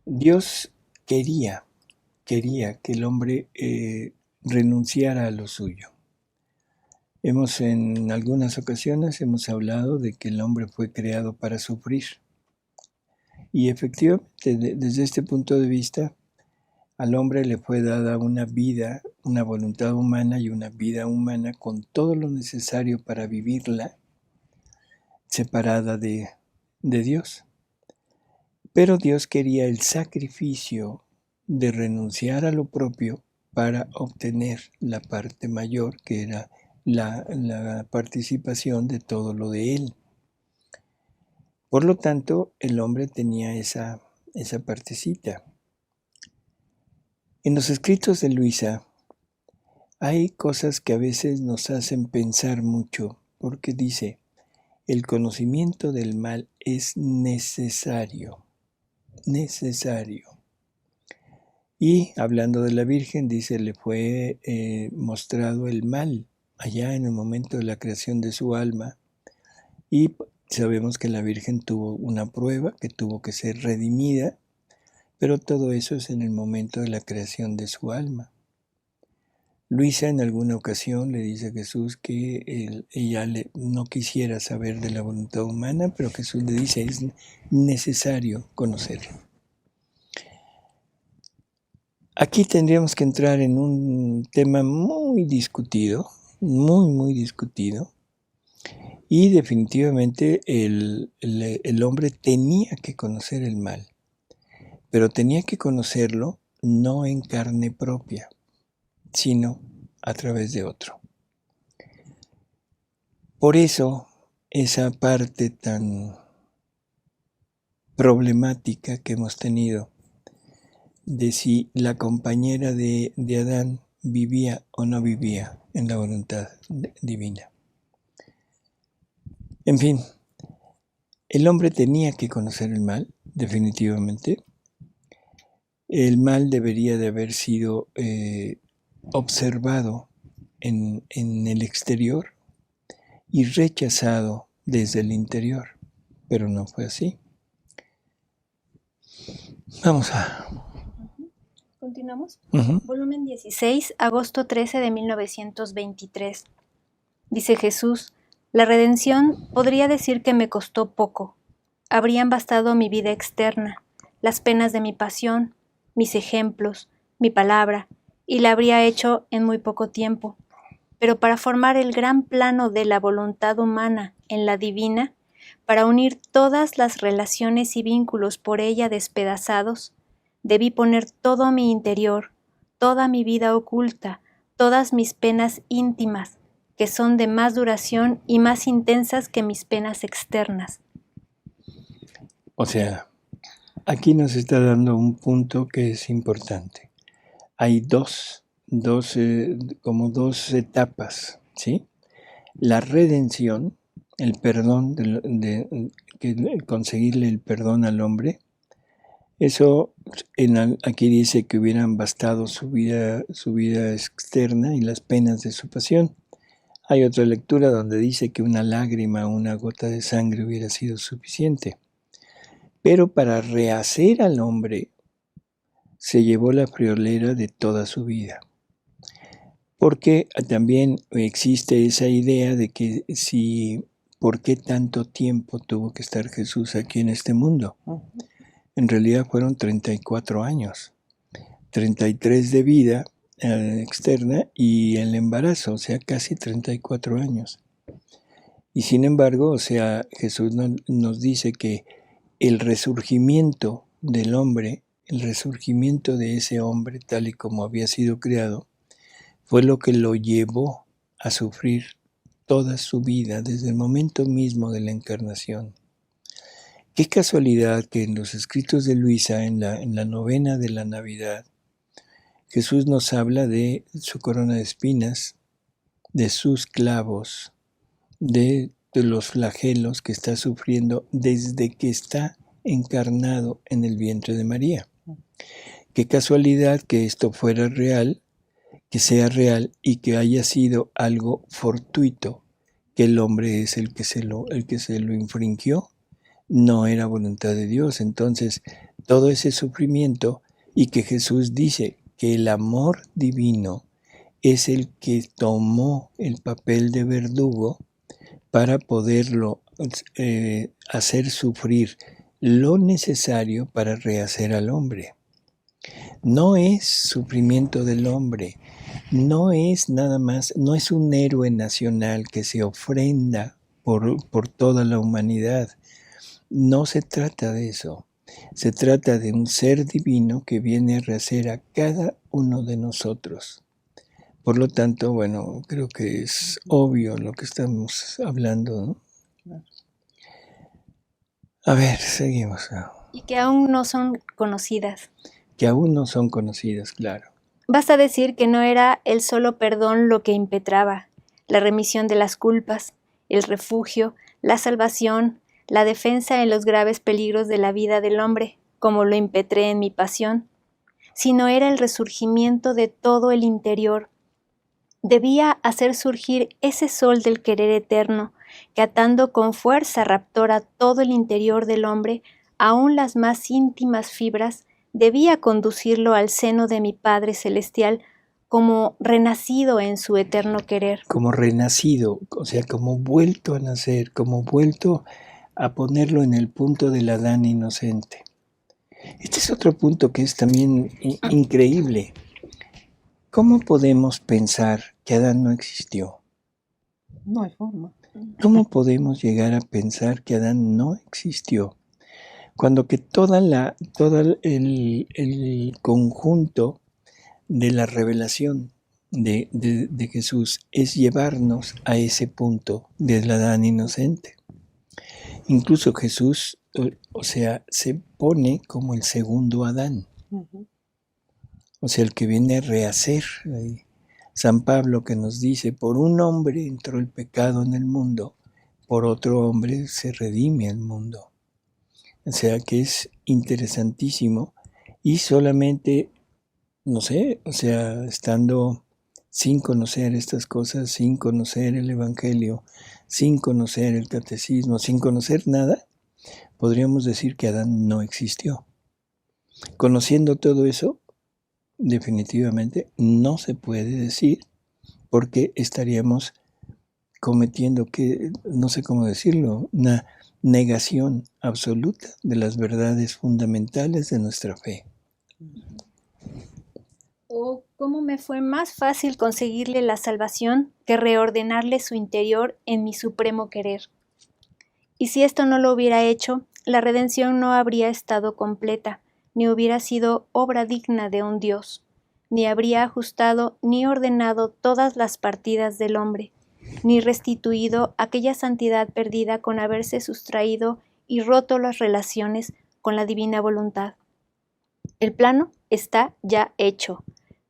Dios quería que el hombre renunciara a lo suyo. En algunas ocasiones hemos hablado de que el hombre fue creado para sufrir. Y efectivamente, desde este punto de vista, al hombre le fue dada una vida, una voluntad humana y una vida humana con todo lo necesario para vivirla separada de Dios. Pero Dios quería el sacrificio de renunciar a lo propio para obtener la parte mayor, que era la participación de todo lo de Él. Por lo tanto, el hombre tenía esa partecita. En los escritos de Luisa hay cosas que a veces nos hacen pensar mucho, porque dice, el conocimiento del mal es necesario. Y hablando de la Virgen, dice, le fue mostrado el mal allá en el momento de la creación de su alma. Y sabemos que la Virgen tuvo una prueba, que tuvo que ser redimida, pero todo eso es en el momento de la creación de su alma. Luisa en alguna ocasión le dice a Jesús que ella no quisiera saber de la voluntad humana, pero Jesús le dice, es necesario conocerlo. Aquí tendríamos que entrar en un tema muy discutido, muy discutido, y definitivamente el hombre tenía que conocer el mal, pero tenía que conocerlo no en carne propia, sino a través de otro. Por eso, esa parte tan problemática que hemos tenido de si la compañera de Adán vivía o no vivía en la voluntad divina. En fin, el hombre tenía que conocer el mal, definitivamente. El mal debería de haber sido observado en el exterior y rechazado desde el interior, pero no fue así. Vamos a... ¿Continuamos? Uh-huh. Volumen 16, agosto 13 de 1923. Dice Jesús, la redención podría decir que me costó poco. Habrían bastado mi vida externa, las penas de mi pasión, mis ejemplos, mi palabra, y la habría hecho en muy poco tiempo. Pero para formar el gran plano de la voluntad humana en la divina, para unir todas las relaciones y vínculos por ella despedazados, debí poner todo mi interior, toda mi vida oculta, todas mis penas íntimas, que son de más duración y más intensas que mis penas externas. O sea, aquí nos está dando un punto que es importante. Hay dos etapas, ¿sí? La redención, el perdón, conseguirle el perdón al hombre. Eso aquí dice que hubieran bastado su vida externa y las penas de su pasión. Hay otra lectura donde dice que una lágrima o una gota de sangre hubiera sido suficiente. Pero para rehacer al hombre se llevó la friolera de toda su vida. Porque también existe esa idea de que ¿por qué tanto tiempo tuvo que estar Jesús aquí en este mundo? En realidad fueron 34 años, 33 de vida externa y el embarazo, o sea, casi 34 años. Y sin embargo, o sea, Jesús nos dice que el resurgimiento del hombre, el resurgimiento de ese hombre tal y como había sido creado, fue lo que lo llevó a sufrir toda su vida desde el momento mismo de la encarnación. Qué casualidad que en los escritos de Luisa, en la novena de la Navidad, Jesús nos habla de su corona de espinas, de sus clavos, de los flagelos que está sufriendo desde que está encarnado en el vientre de María. Qué casualidad que esto fuera real, que sea real y que haya sido algo fortuito, que el hombre es el que se lo infringió, no era voluntad de Dios. Entonces, todo ese sufrimiento, y que Jesús dice que el amor divino es el que tomó el papel de verdugo para poderlo hacer sufrir lo necesario para rehacer al hombre. No es sufrimiento del hombre, no es nada más, no es un héroe nacional que se ofrenda por toda la humanidad. No se trata de eso. Se trata de un ser divino que viene a rehacer a cada uno de nosotros. Por lo tanto, bueno, creo que es obvio lo que estamos hablando, ¿no? Claro. A ver, seguimos. Y que aún no son conocidas. Que aún no son conocidas, claro. Basta decir que no era el solo perdón lo que impetraba, la remisión de las culpas, el refugio, la salvación, la defensa en los graves peligros de la vida del hombre, como lo impetré en mi pasión, sino era el resurgimiento de todo el interior. Debía hacer surgir ese sol del querer eterno, que atando con fuerza raptora todo el interior del hombre, aun las más íntimas fibras, debía conducirlo al seno de mi Padre Celestial como renacido en su eterno querer. Como renacido, o sea, como vuelto a nacer, como vuelto a ponerlo en el punto del Adán inocente. Este es otro punto que es también increíble. ¿Cómo podemos pensar que Adán no existió? No hay forma. ¿Cómo podemos llegar a pensar que Adán no existió? Cuando que todo el conjunto de la revelación de Jesús es llevarnos a ese punto del Adán inocente. Incluso Jesús, o sea, se pone como el segundo Adán. Uh-huh. O sea, el que viene a rehacer. San Pablo que nos dice, por un hombre entró el pecado en el mundo, por otro hombre se redime el mundo. O sea que es interesantísimo y solamente, no sé, o sea, estando sin conocer estas cosas, sin conocer el Evangelio, sin conocer el catecismo, sin conocer nada, podríamos decir que Adán no existió. Conociendo todo eso, definitivamente no se puede decir porque estaríamos cometiendo, que no sé cómo decirlo, una negación absoluta de las verdades fundamentales de nuestra fe. ¿O cómo me fue más fácil conseguirle la salvación que reordenarle su interior en mi supremo querer? Y si esto no lo hubiera hecho, la redención no habría estado completa, ni hubiera sido obra digna de un Dios, ni habría ajustado ni ordenado todas las partidas del hombre, ni restituido aquella santidad perdida con haberse sustraído y roto las relaciones con la divina voluntad. El plano está ya hecho,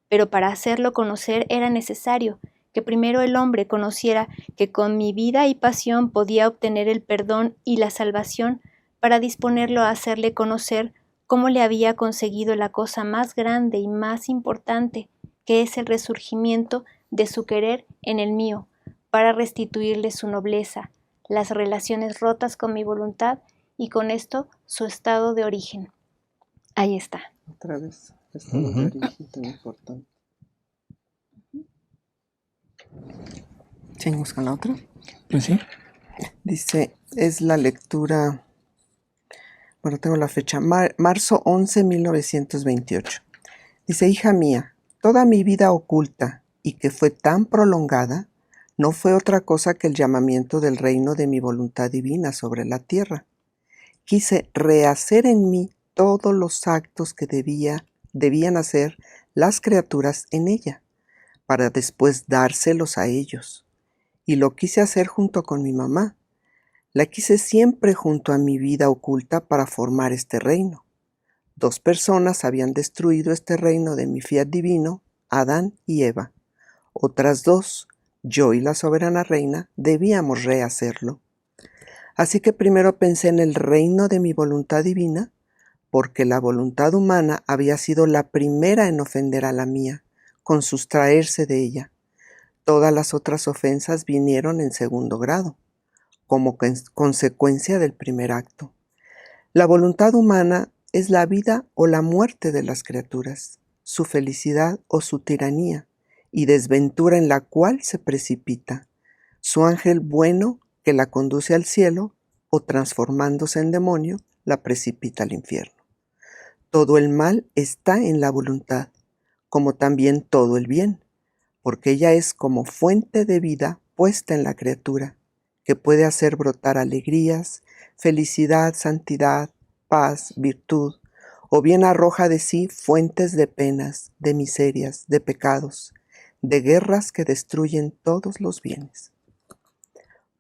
pero para hacerlo conocer era necesario que primero el hombre conociera que con mi vida y pasión podía obtener el perdón y la salvación para disponerlo a hacerle conocer cómo le había conseguido la cosa más grande y más importante, que es el resurgimiento de su querer en el mío, para restituirle su nobleza, las relaciones rotas con mi voluntad y con esto su estado de origen. Ahí está. Otra vez, estado de origen tan importante. ¿Seguimos con la otra? Pues sí. Dice, es la lectura, bueno, tengo la fecha, marzo 11, 1928. Dice, hija mía, toda mi vida oculta y que fue tan prolongada, no fue otra cosa que el llamamiento del reino de mi voluntad divina sobre la tierra. Quise rehacer en mí todos los actos que debían hacer las criaturas en ella, para después dárselos a ellos. Y lo quise hacer junto con mi mamá. La quise siempre junto a mi vida oculta para formar este reino. 2 personas habían destruido este reino de mi fiat divino, Adán y Eva. Otras 2, yo y la soberana reina, debíamos rehacerlo. Así que primero pensé en el reino de mi voluntad divina, porque la voluntad humana había sido la primera en ofender a la mía, con sustraerse de ella. Todas las otras ofensas vinieron en segundo grado, como consecuencia del primer acto. La voluntad humana es la vida o la muerte de las criaturas, su felicidad o su tiranía, y desventura en la cual se precipita, su ángel bueno que la conduce al cielo, o transformándose en demonio, la precipita al infierno. Todo el mal está en la voluntad, como también todo el bien, porque ella es como fuente de vida puesta en la criatura, que puede hacer brotar alegrías, felicidad, santidad, paz, virtud, o bien arroja de sí fuentes de penas, de miserias, de pecados, de guerras que destruyen todos los bienes.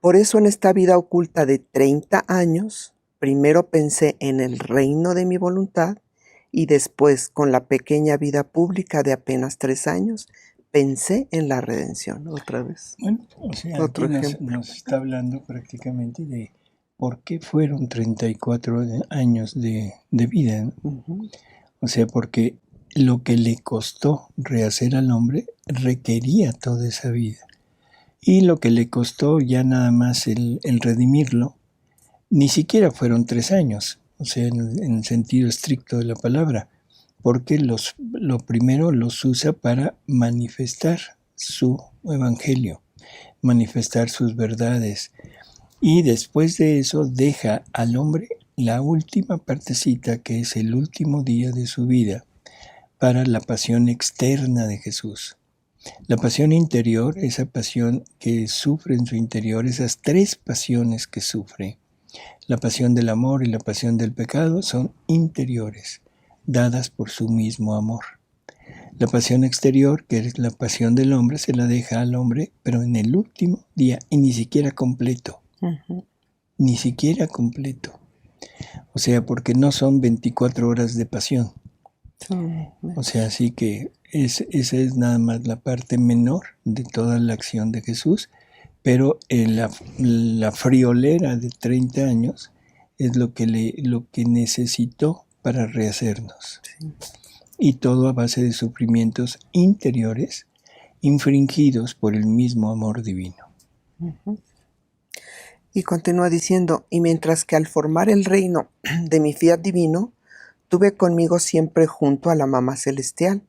Por eso en esta vida oculta de 30 años, primero pensé en el reino de mi voluntad y después, con la pequeña vida pública de apenas 3 años, pensé en la redención. Otra vez. Bueno, o sea, Otro aquí ejemplo. nos está hablando prácticamente de por qué fueron 34 años de vida, ¿no? Ujú. O sea, porque lo que le costó rehacer al hombre requería toda esa vida. Y lo que le costó ya nada más el redimirlo, ni siquiera fueron 3 años, o sea, en el sentido estricto de la palabra, porque lo primero los usa para manifestar su evangelio, manifestar sus verdades. Y después de eso deja al hombre la última partecita, que es el último día de su vida, para la pasión externa de Jesús. La pasión interior, esa pasión que sufre en su interior, esas 3 pasiones que sufre, la pasión del amor y la pasión del pecado, son interiores, dadas por su mismo amor. La pasión exterior, que es la pasión del hombre, se la deja al hombre, pero en el último día, y ni siquiera completo. Ujú. Ni siquiera completo. O sea, porque no son 24 horas de pasión. O sea, así que esa es nada más la parte menor de toda la acción de Jesús, pero la friolera de 30 años es lo que necesitó para rehacernos. Sí. Y todo a base de sufrimientos interiores infringidos por el mismo amor divino. Ujú. Y continúa diciendo, y mientras que al formar el reino de mi fiat divino, tuve conmigo siempre junto a la mamá celestial.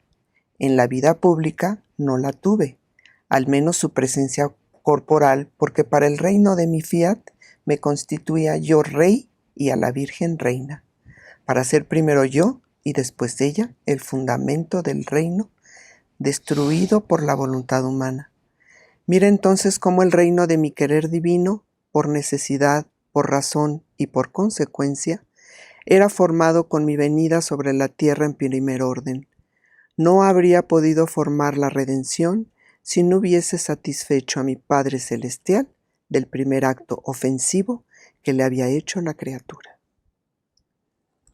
En la vida pública no la tuve, al menos su presencia corporal, porque para el reino de mi fiat me constituía yo rey y a la Virgen reina, para ser primero yo y después ella el fundamento del reino, destruido por la voluntad humana. Mira entonces cómo el reino de mi querer divino, por necesidad, por razón y por consecuencia, era formado con mi venida sobre la tierra en primer orden. No habría podido formar la redención si no hubiese satisfecho a mi Padre Celestial del primer acto ofensivo que le había hecho la criatura.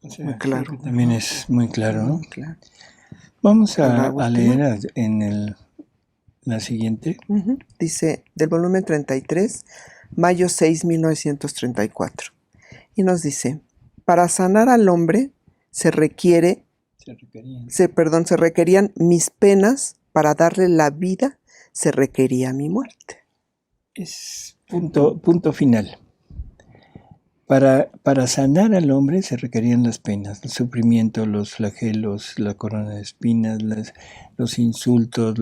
O sea, Muy claro. también es muy claro, ¿no? Muy claro. Vamos ¿A la a última? leer en la siguiente. Ujú. Dice, del volumen 33, mayo 6, 1934. Y nos dice, para sanar al hombre se requerían mis penas, para darle la vida se requería mi muerte. Es punto final. Para sanar al hombre se requerían las penas, el sufrimiento, los flagelos, la corona de espinas, los insultos,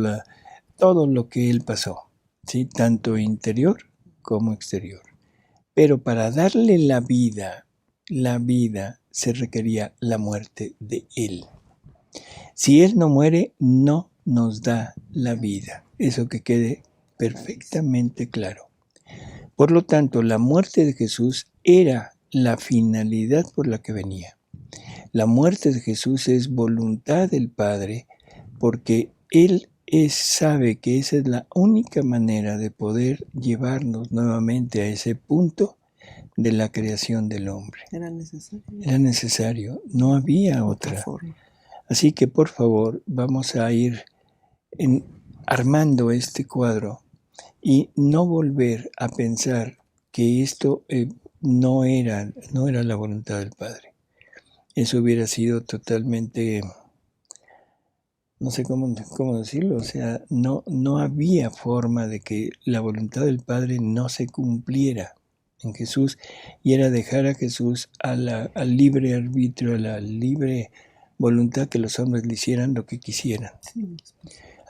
todo lo que él pasó, ¿sí? Tanto interior como exterior. Pero para darle la vida se requería la muerte de él. Si él no muere, no nos da la vida. Eso que quede perfectamente claro. Por lo tanto, la muerte de Jesús era la finalidad por la que venía. La muerte de Jesús es voluntad del Padre, porque Él sabe que esa es la única manera de poder llevarnos nuevamente a ese punto de la creación del hombre. Era necesario. Era necesario, no había otra. forma. Así que por favor vamos a ir armando este cuadro y no volver a pensar que esto no era la voluntad del Padre. Eso hubiera sido totalmente, no sé cómo decirlo, o sea, no había forma de que la voluntad del Padre no se cumpliera en Jesús, y era dejar a Jesús al libre arbitrio, a la libre voluntad que los hombres le hicieran lo que quisieran. Sí.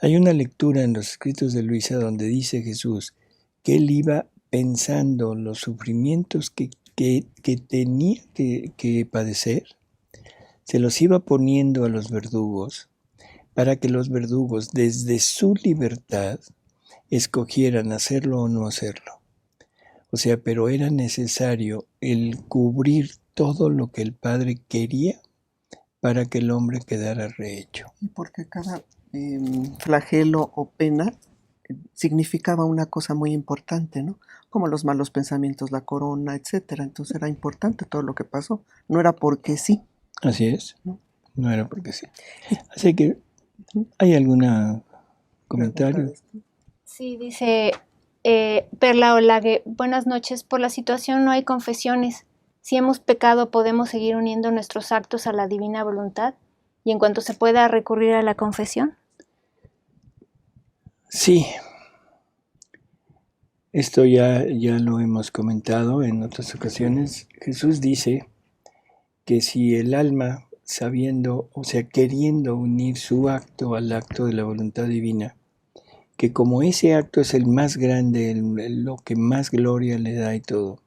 Hay una lectura en los escritos de Luisa donde dice Jesús que él iba pensando los sufrimientos que que tenía que padecer, se los iba poniendo a los verdugos para que los verdugos desde su libertad escogieran hacerlo o no hacerlo. O sea, pero era necesario el cubrir todo lo que el Padre quería para que el hombre quedara rehecho. Y porque cada flagelo o pena significaba una cosa muy importante, ¿no? Como los malos pensamientos, la corona, etcétera. Entonces era importante todo lo que pasó. No era porque sí. Así es. ¿No? No era porque sí. Así que, ¿hay algún comentario? Sí, dice Perla Olague, buenas noches. Por la situación no hay confesiones. Si hemos pecado, podemos seguir uniendo nuestros actos a la divina voluntad y en cuanto se pueda recurrir a la confesión. Sí. Esto ya lo hemos comentado en otras ocasiones. Jesús dice que si el alma, sabiendo, o sea, queriendo unir su acto al acto de la voluntad divina, que como ese acto es el más grande, lo que más gloria le da y todo,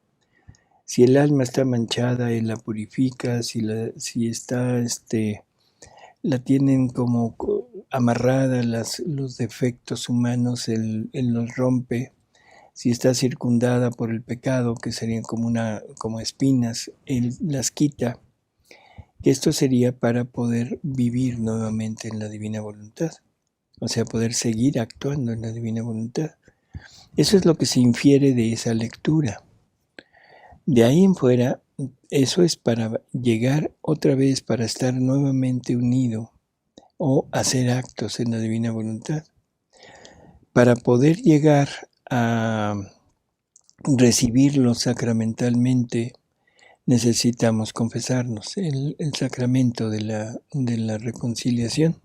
si el alma está manchada, Él la purifica, si está, la tienen como amarrada los defectos humanos, Él los rompe. Si está circundada por el pecado, que serían como espinas, Él las quita. Esto sería para poder vivir nuevamente en la divina voluntad, o sea, poder seguir actuando en la divina voluntad. Eso es lo que se infiere de esa lectura. De ahí en fuera, eso es para llegar otra vez, para estar nuevamente unido o hacer actos en la divina voluntad. Para poder llegar a recibirlo sacramentalmente, necesitamos confesarnos, el sacramento de la reconciliación.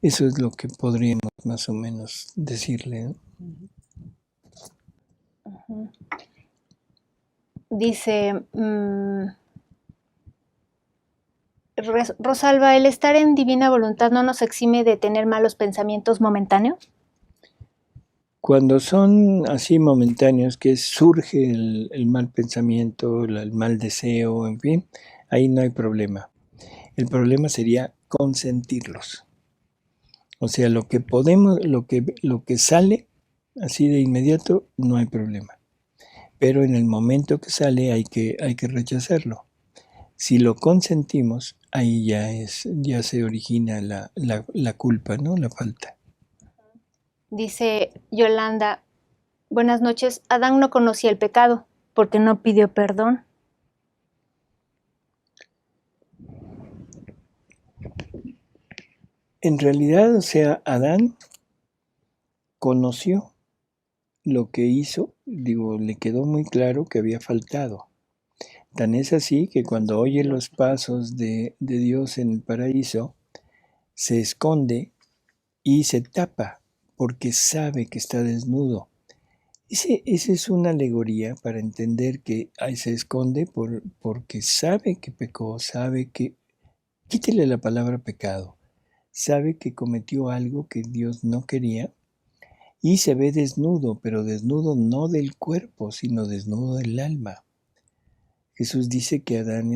Eso es lo que podríamos más o menos decirle, ¿no? Uh-huh. Dice Rosalba, ¿el estar en divina voluntad no nos exime de tener malos pensamientos momentáneos? Cuando son así momentáneos, que surge el mal pensamiento, el mal deseo, en fin, ahí no hay problema. El problema sería consentirlos. O sea, lo que podemos, lo que sale así de inmediato, no hay problema. Pero en el momento que sale hay que rechazarlo. Si lo consentimos, ahí ya se origina la culpa, ¿no? La falta. Dice Yolanda, buenas noches, Adán no conocía el pecado porque no pidió perdón. En realidad, o sea, Adán conoció lo que hizo, le quedó muy claro que había faltado. Tan es así que cuando oye los pasos de Dios en el paraíso, se esconde y se tapa porque sabe que está desnudo. Esa es una alegoría para entender que se esconde porque sabe que pecó, sabe que, quítele la palabra pecado, sabe que cometió algo que Dios no quería y se ve desnudo, pero desnudo no del cuerpo, sino desnudo del alma. Jesús dice que Adán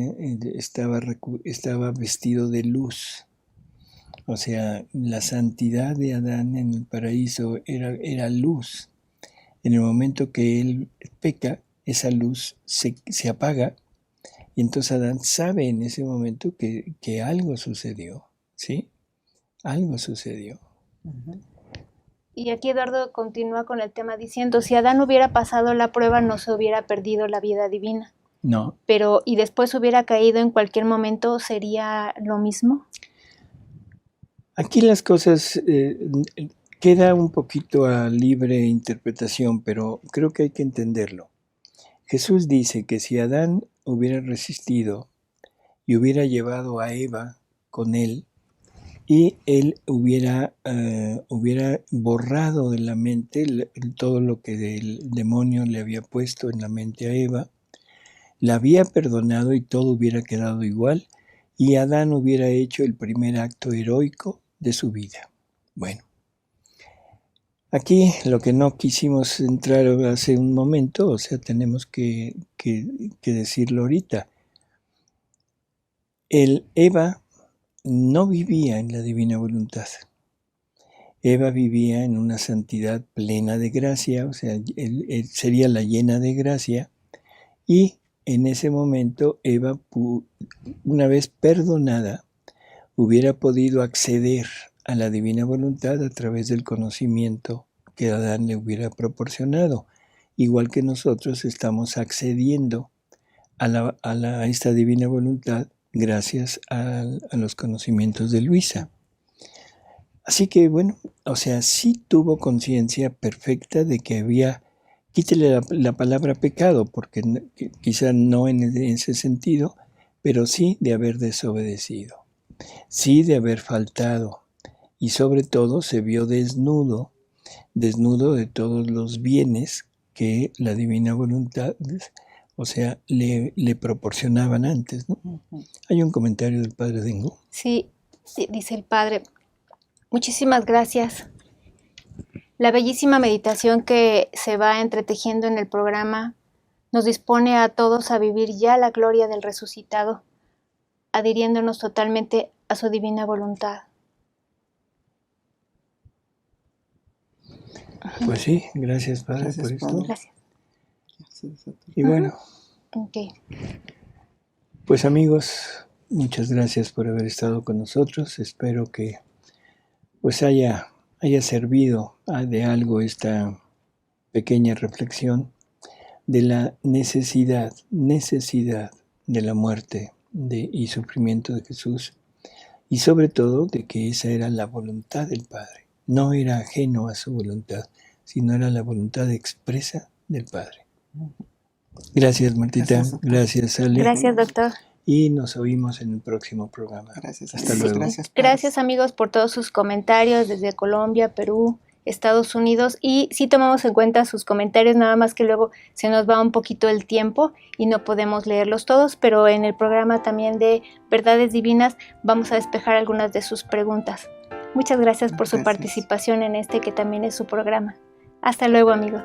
estaba vestido de luz. O sea, la santidad de Adán en el paraíso era luz. En el momento que él peca, esa luz se apaga y entonces Adán sabe en ese momento que algo sucedió, ¿sí? Algo sucedió. Uh-huh. Y aquí Eduardo continúa con el tema diciendo, si Adán hubiera pasado la prueba no se hubiera perdido la vida divina. No. Pero, ¿y después hubiera caído en cualquier momento, sería lo mismo? Aquí las cosas queda un poquito a libre interpretación, pero creo que hay que entenderlo. Jesús dice que si Adán hubiera resistido y hubiera llevado a Eva con él, y él hubiera borrado de la mente todo lo que el demonio le había puesto en la mente a Eva, la había perdonado y todo hubiera quedado igual, y Adán hubiera hecho el primer acto heroico de su vida. Bueno, Aquí lo que no quisimos entrar hace un momento, o sea, tenemos que decirlo ahorita. Eva no vivía en la divina voluntad. Eva vivía en una santidad plena de gracia, o sea, él sería la llena de gracia, y en ese momento Eva, una vez perdonada, hubiera podido acceder a la divina voluntad a través del conocimiento que Adán le hubiera proporcionado, igual que nosotros estamos accediendo a esta divina voluntad gracias a los conocimientos de Luisa. Así que bueno, o sea, sí tuvo conciencia perfecta de que había, quítele la palabra pecado, porque quizá no en ese sentido, pero sí de haber desobedecido, sí de haber faltado, y sobre todo se vio desnudo de todos los bienes que la divina voluntad, o sea, le proporcionaban antes, ¿no? Hay un comentario del padre Dengo. Sí, dice el padre. Muchísimas gracias. La bellísima meditación que se va entretejiendo en el programa nos dispone a todos a vivir ya la gloria del resucitado, adhiriéndonos totalmente a su divina voluntad. Pues sí, gracias Padre por esto. Gracias. Y bueno, Okay. Pues amigos, muchas gracias por haber estado con nosotros. Espero que pues haya servido de algo esta pequeña reflexión de la necesidad de la muerte y sufrimiento de Jesús, y sobre todo de que esa era la voluntad del Padre. No era ajeno a su voluntad, sino era la voluntad expresa del Padre. Gracias, Martita. Gracias, Ale. Gracias, doctor. Y nos oímos en el próximo programa. Gracias. Hasta luego. Gracias, amigos, por todos sus comentarios desde Colombia, Perú, Estados Unidos. Y sí tomamos en cuenta sus comentarios, nada más que luego se nos va un poquito el tiempo y no podemos leerlos todos, pero en el programa también de Verdades Divinas vamos a despejar algunas de sus preguntas. Muchas gracias por su participación en este que también es su programa. Hasta luego, amigos.